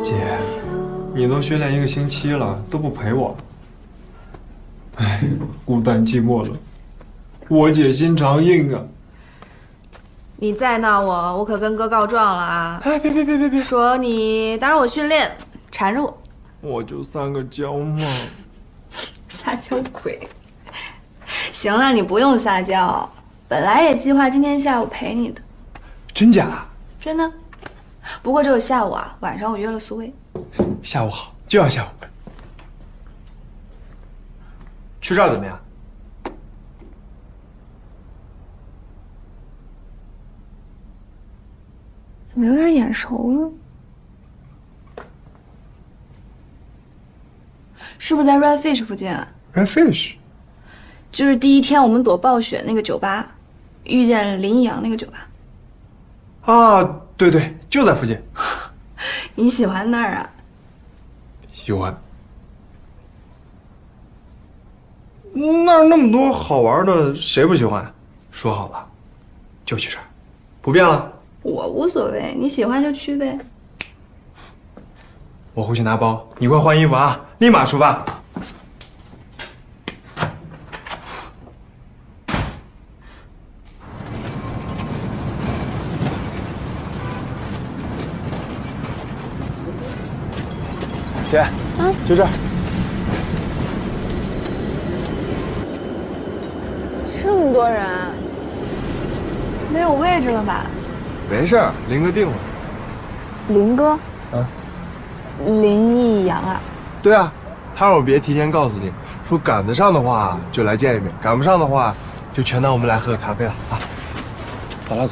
姐，你都训练1个星期了，都不陪我，唉，孤单寂寞了。我姐心肠硬啊！你再闹我，我可跟哥告状了啊！哎，别！说你打扰我训练，缠着我。我就撒个娇嘛。撒娇鬼！行了，你不用撒娇，本来也计划今天下午陪你的。真假？真的。不过只有下午啊，晚上我约了苏薇。下午好，就要下午。去这儿怎么样？怎么有点眼熟呢？是不是在 Red Fish 附近啊 Red Fish， 就是第一天我们躲暴雪那个酒吧，遇见林逸阳那个酒吧。啊，对，就在附近。你喜欢那儿啊？喜欢。那儿那么多好玩的，谁不喜欢？说好了，就去这儿，不变了。我无所谓，你喜欢就去呗。我回去拿包，你快换衣服啊，立马出发。姐，就这儿。这么多人，没有位置了吧？没事儿，林哥定了。林哥，啊，林逸阳啊？对啊，他让我别提前告诉你，说赶得上的话就来见一面，赶不上的话就全当我们来喝个咖啡了啊。走了。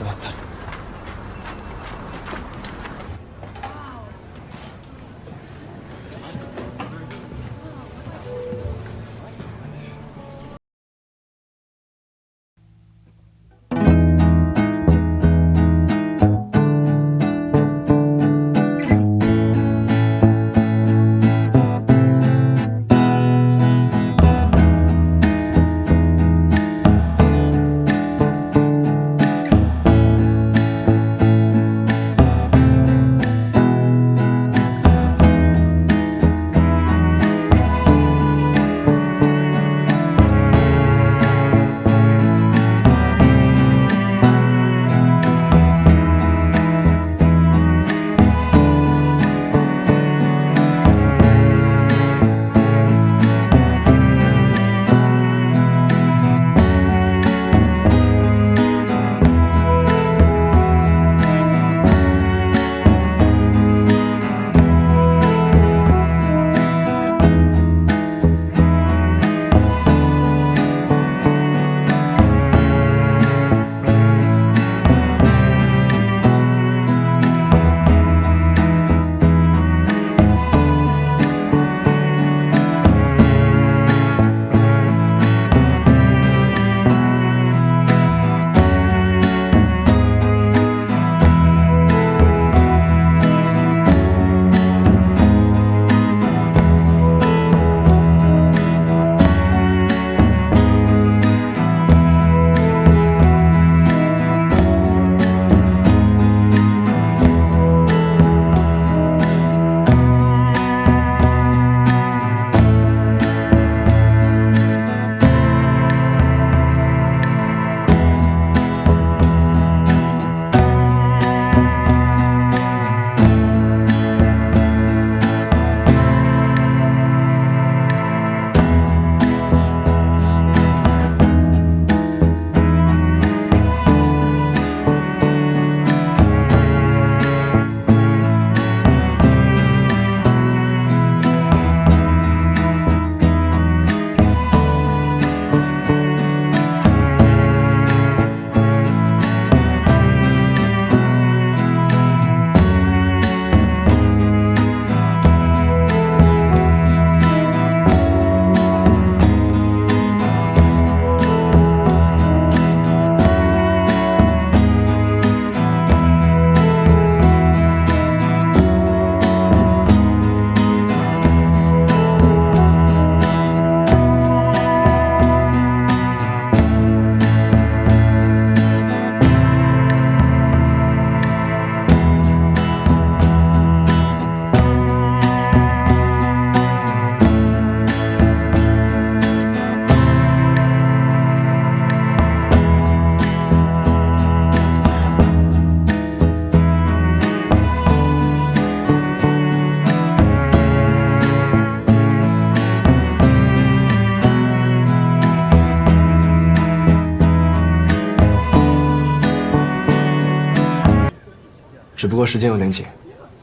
不过时间有点紧，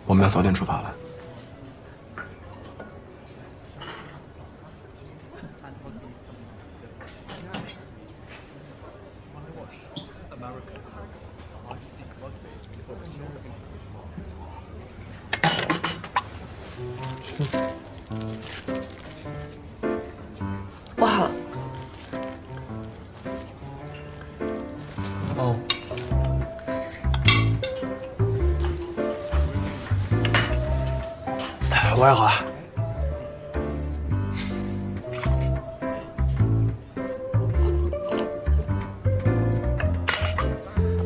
我们要早点出发了。我好了。哦。我也好了。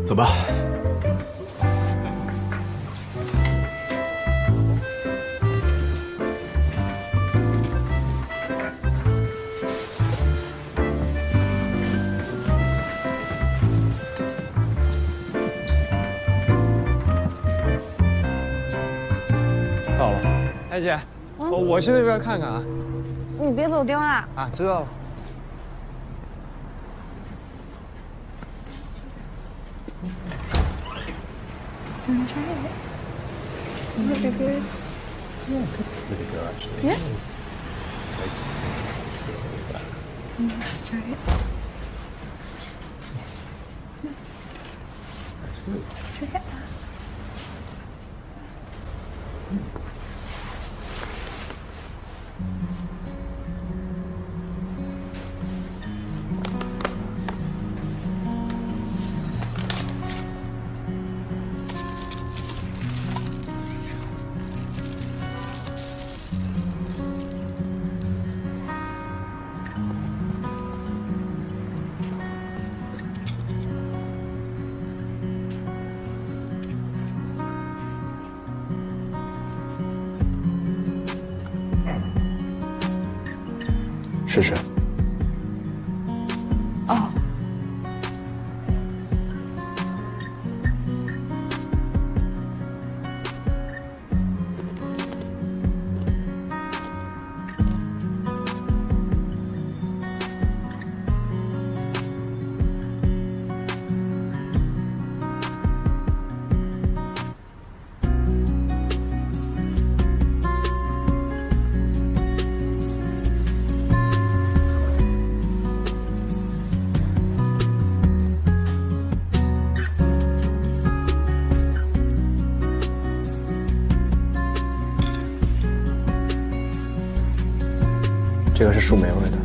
走吧。到了，哎姐，我去那边看看啊。你别走丢了。啊，知道了。Try it. Is it good? Yeah, it's pretty good actually. Yeah. Try it. That's good. Try it. 试试。哦。这个是树莓味的。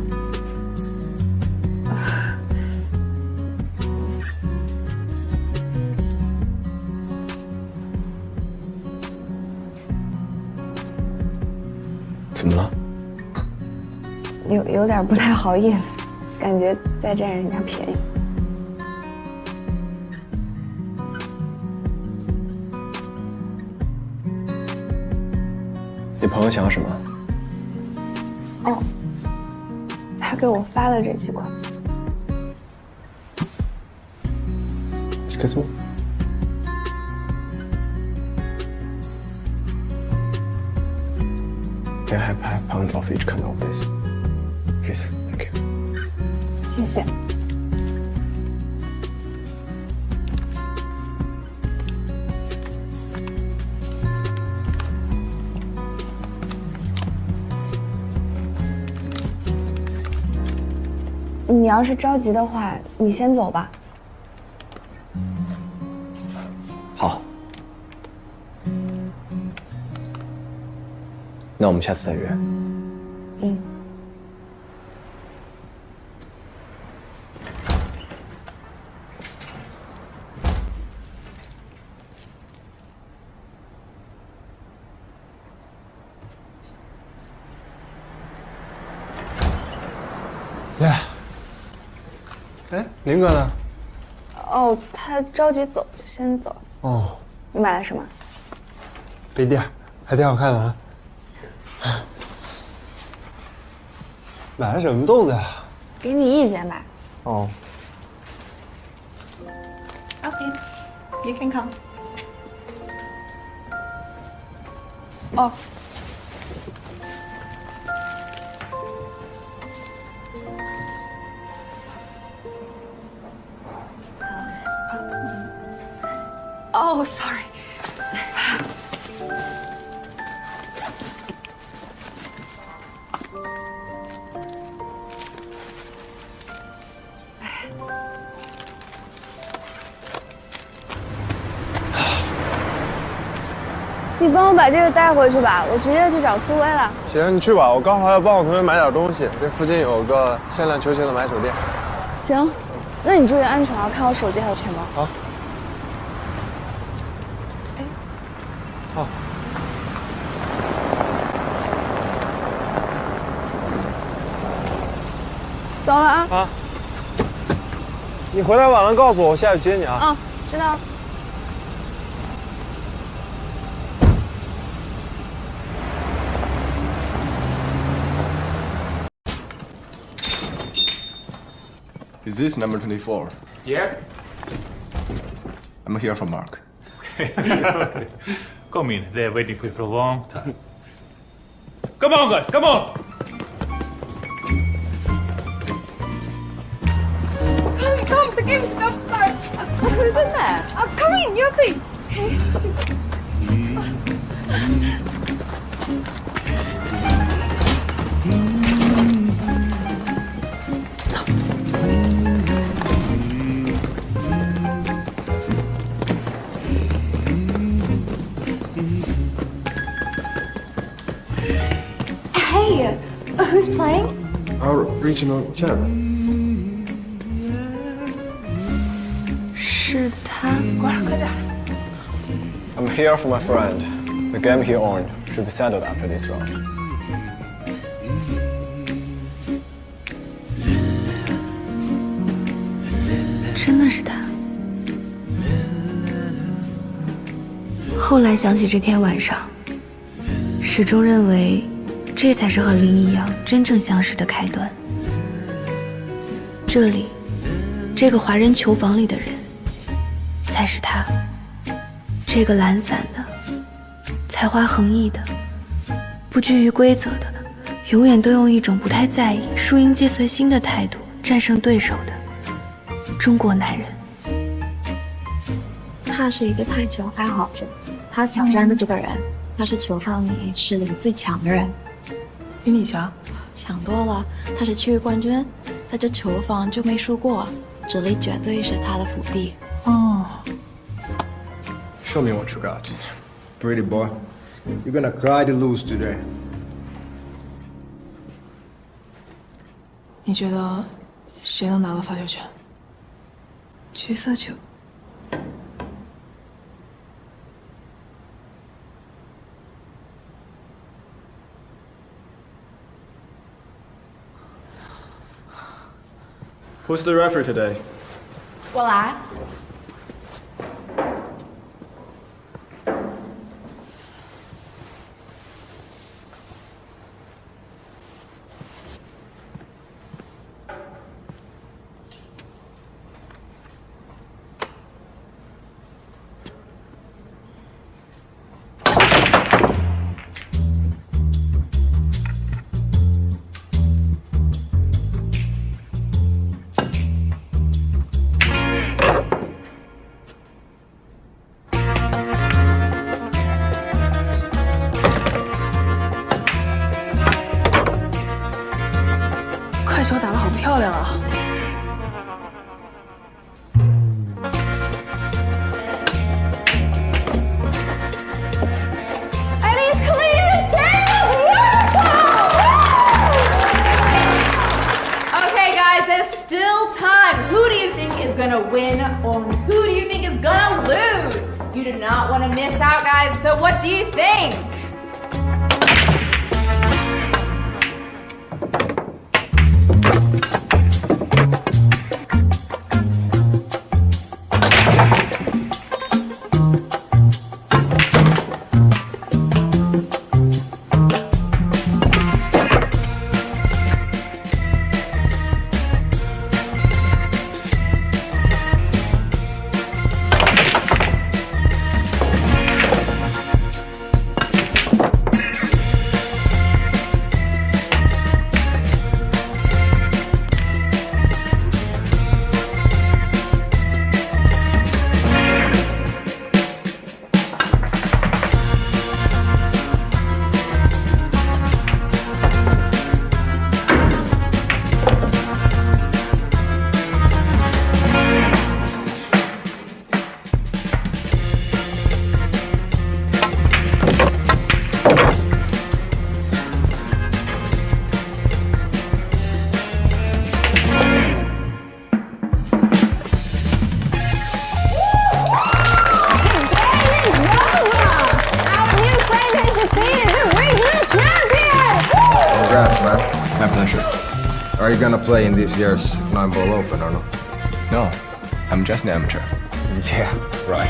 怎么了？有点不太好意思，感觉在占人家便宜。你朋友想要什么？哦，他给我发了这几款。Excuse me. Can I have £5 off each kind of this? Please, thank you. 谢谢。你要是着急的话，你先走吧。好。那我们下次再约。嗯。呀，哎，林哥呢？哦，他着急走，就先走。哦，你买了什么？杯垫，还挺好看的啊。买了什么豆子呀？给你意见吧。哦。Okay, you can come. 哦。Oh, sorry. 你帮我把这个带回去吧，我直接去找苏薇了。行，你去吧，我刚好要帮我同学买点东西，这附近有个限量球鞋的买手店。行，那你注意安全啊，看我手机还有钱包。好。哎，好。走了啊。啊。你回来晚了告诉我，我下去接你啊。嗯，知道。Is this number 24? Yeah. I'm here for Mark. Come in. They're waiting for you for a long time. Come on, guys. Come on. Come, the game's about to start. Who's in there? Come in, you'll see. Hey, who's playing? Our regional channel. 是他。快点。 I'm here for my friend. The game he owned should be settled after this round. 真的是他。后来想起这天晚上，始终认为这才是和林一阳真正相识的开端。这里，这个华人球房里的人，才是他。这个懒散的、才华横溢的、不拘于规则的，永远都用一种不太在意、输赢皆随心的态度战胜对手的中国男人。他是一个台球爱好者，他挑战的这个人，他是球场里实力最强的人，比你强，强多了。他是区域冠军，在这球房就没输过，这里绝对是他的福地。哦。 Show me what you got. Pretty boy. You're gonna cry to lose today. 你觉得谁能拿到发球权？橘色球。 Who's the referee today? 我来。 快球打得好漂亮啊！ Who do you think is gonna win or who do you think is gonna lose? You do not want to miss out, guys, so what do you think? 但是 Are you gonna play in this year's 9-ball open or no? No, I'm just an amateur. Yeah, right.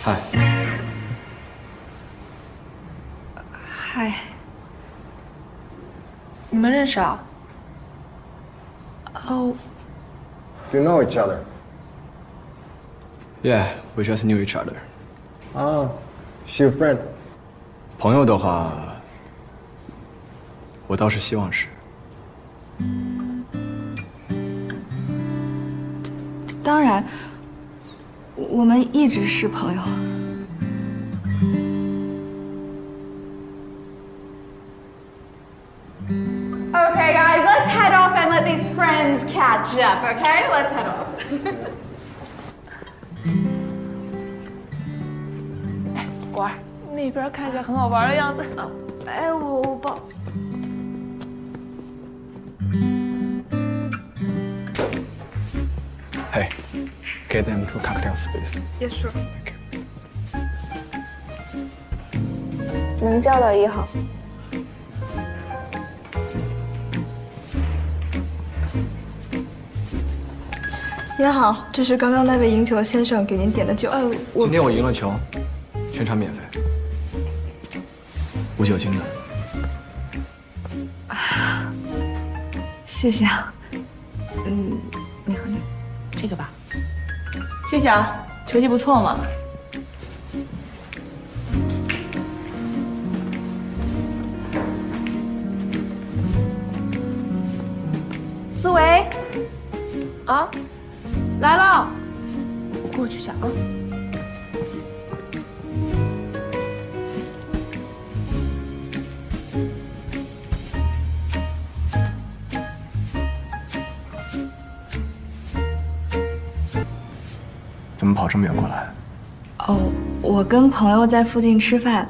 Hi. 嗨，你们认识啊？哦， Do you know each other? Yeah, we just knew each other. Ah, she your friend? 朋友的话，我倒是希望是。当然，我们一直是朋友。Okay, guys, let's head off and let these friends catch up, okay? Let's head off. 果儿，那边看起来很好玩的样子。哎，我抱。Hey, get them 2 cocktails, please. Yes, sure. 能叫到1号。您好，这是刚刚那位赢球的先生给您点的酒。今天我赢了球，全场免费，无酒精的。谢谢啊。你和你这个吧。谢谢啊，球技不错嘛。苏维，啊，来了，我过去一下啊。怎么跑这么远过来？哦，我跟朋友在附近吃饭，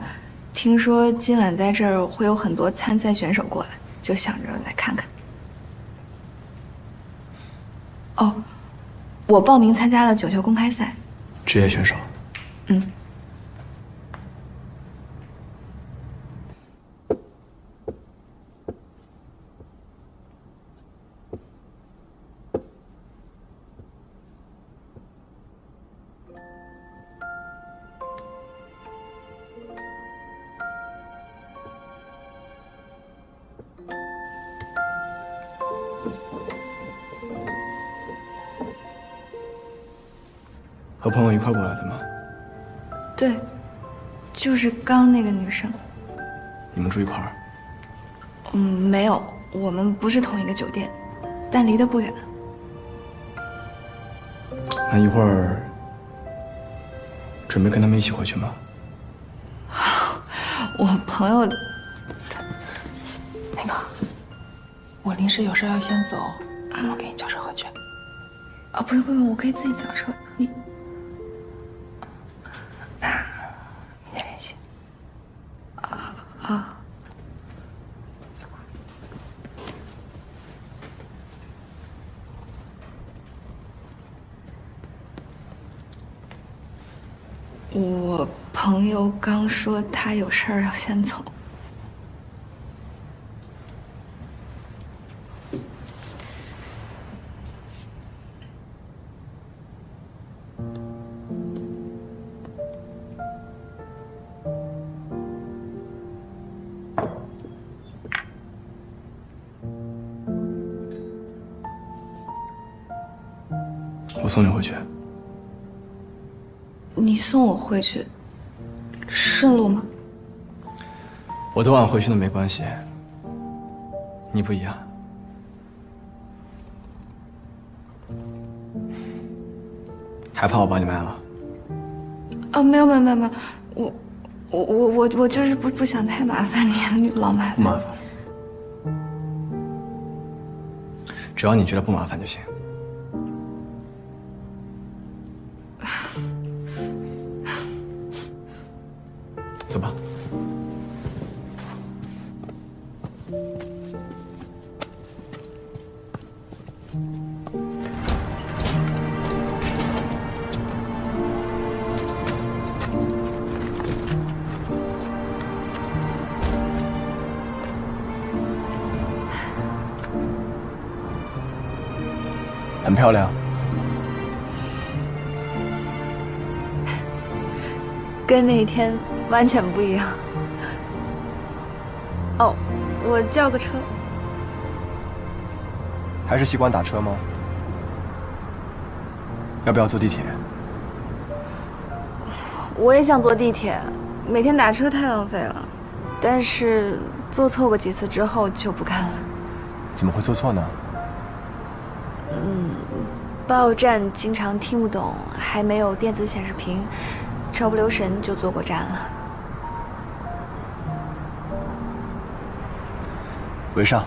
听说今晚在这儿会有很多参赛选手过来，就想着来看看。哦，我报名参加了9球公开赛。职业选手。嗯。和朋友一块过来的吗？对，就是刚那个女生。你们住一块儿？没有，我们不是同一个酒店，但离得不远。那一会儿准备跟他们一起回去吗？我朋友，那个，我临时有事要先走，我给你叫车回去。啊，不用不用，我可以自己叫车。你。别联系。啊。我朋友刚说他有事儿要先走。我送你回去。你送我回去，顺路吗？我多晚回去都没关系。你不一样。害怕我把你卖了？哦，没有，我就是不想太麻烦你，老麻烦。不麻烦。只要你觉得不麻烦就行。走吧。漂亮？跟那天完全不一样。哦，我叫个车。还是习惯打车吗？要不要坐地铁？我也想坐地铁，每天打车太浪费了。但是坐错过几次之后就不看了。怎么会坐错呢？报站经常听不懂，还没有电子显示屏，稍不留神就坐过站了。围上。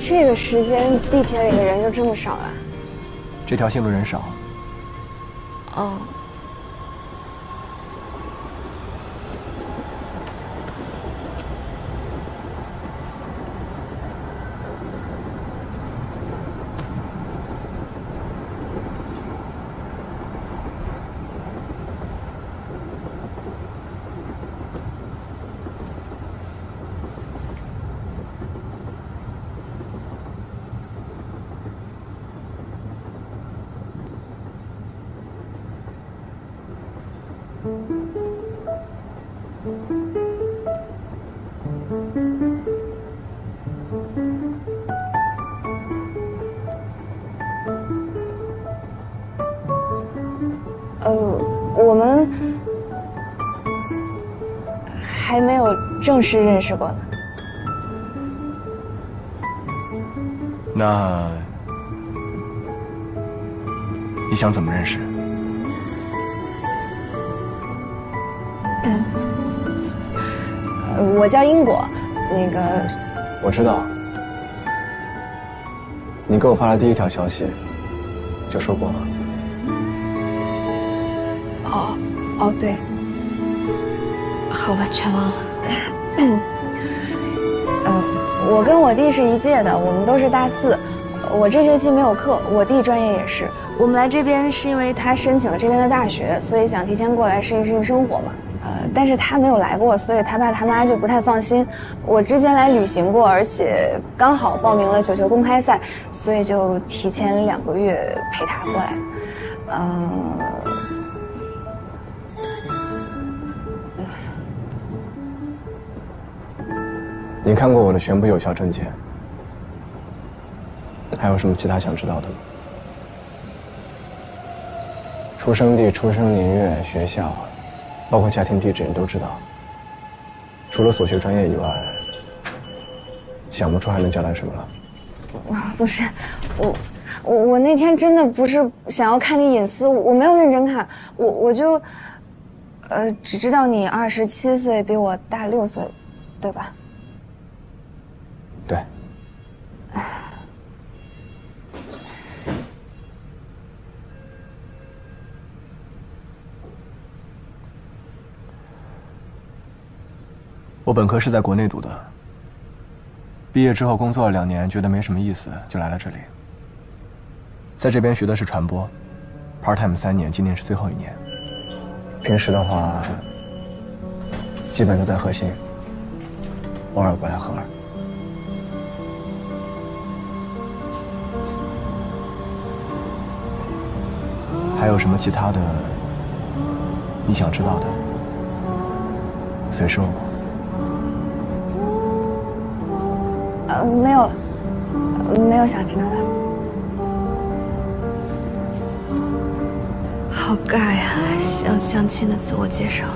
这个时间地铁里的人就这么少啊？这条线路人少。哦。我们还没有正式认识过呢。那你想怎么认识？我叫英果，那个我知道，你给我发了第一条消息，就说过了。哦，对，好吧，全忘了。我跟我弟是一届的，我们都是大4。我这学期没有课，我弟专业也是。我们来这边是因为他申请了这边的大学，所以想提前过来适应适应生活嘛。但是他没有来过，所以他爸他妈就不太放心。我之前来旅行过，而且刚好报名了9球公开赛，所以就提前2个月陪他过来。你看过我的全部有效证件，还有什么其他想知道的吗？出生地、出生年月、学校，包括家庭地址，你都知道。除了所学专业以外，想不出还能交代什么了。不是，我那天真的不是想要看你隐私，我没有认真看，我就，只知道你27岁，比我大6岁，对吧？对。我本科是在国内读的，毕业之后工作了2年，觉得没什么意思，就来了这里。在这边学的是传播 ，part time 3年，今年是最后1年。平时的话，基本都在核心，偶尔过来赫尔。还有什么其他的你想知道的，随说。没有了，没有想知道的。好尬呀，像相亲的自我介绍。